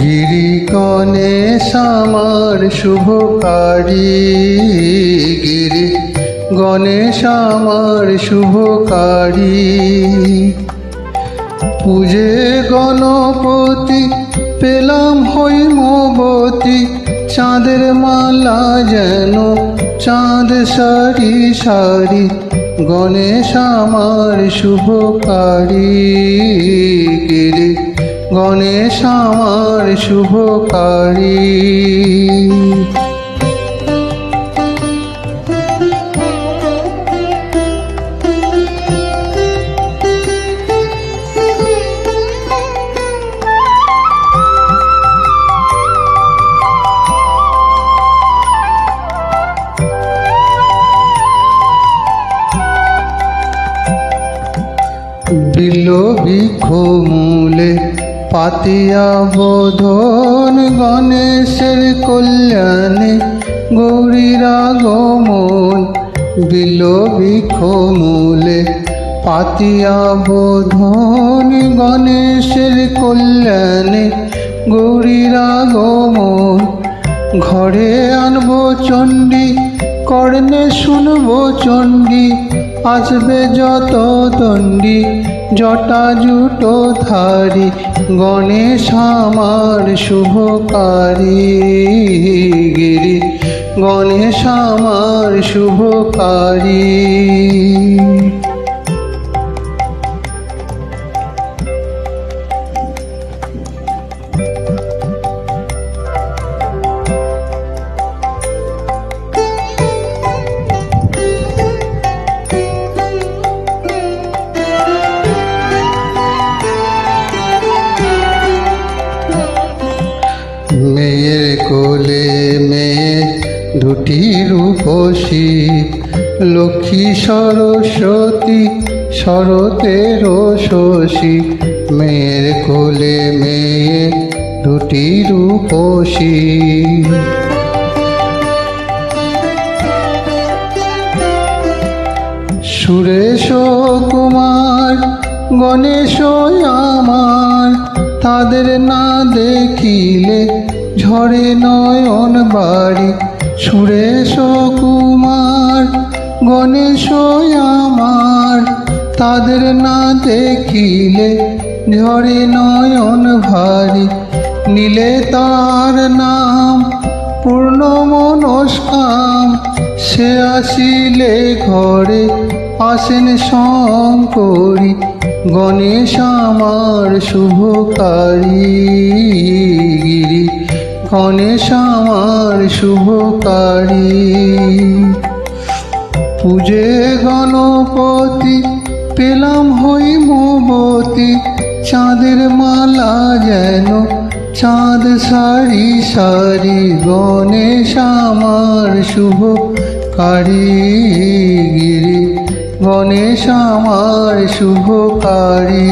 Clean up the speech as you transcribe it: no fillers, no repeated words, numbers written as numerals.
গিরি গণেশ আমার শুভকারী, গিরি গণেশ আমার শুভকারী। পূজে গণপতি পেলাম হৈমবতী, চাঁদের মালা যেন চাঁদ সারি সারি। গণেশ আমার শুভকারী, গিরি গণেশ আমার শুভকারী। বিল্ল বৃক্ষ মূলে পাতিয়া বোধন, গণেশের কল্যাণে গৌরীর আগমন। বিল্ল বৃক্ষ মূলে পাতিয়া বোধন, গণেশের কল্যাণে গৌরীর আগমন। ঘরে আনবো চণ্ডী, কর্ণে শুনবো চণ্ডী, আসবে যত দণ্ডী জটা জুটো ধারি। গণেশ আমার শুভকারী, গিরি গণেশ আমার শুভকারী। মেয়ের কোলে মেয়ে দুটি রূপসী, লক্ষ্মী সরস্বতী শরতের শশী। মেয়ের কোলে মেয়ে দুটি রূপসী, সুরেশ কুমার গণেশ আমার, তাদের না দেখিলে ঝরে নয়ন বাড়ি। সুরেশ কুমার গণেশ আমার, তাদের না দেখিলে ঝরে নয়ন ভারি। নীলে তার নাম পূর্ণ মনস্কাম, সে আসিলে ঘরে আসেন শঙ্করী। গণেশ আমার শুভকারী, গিরি গণেশ আমার শুভকারী। পূজে গণপতি পেলাম হৈমবতী, চাঁদের মালা যেন চাঁদ সারি সারি। গণেশ আমার শুভকারী, গিরি গণেশ আমার শুভকারী।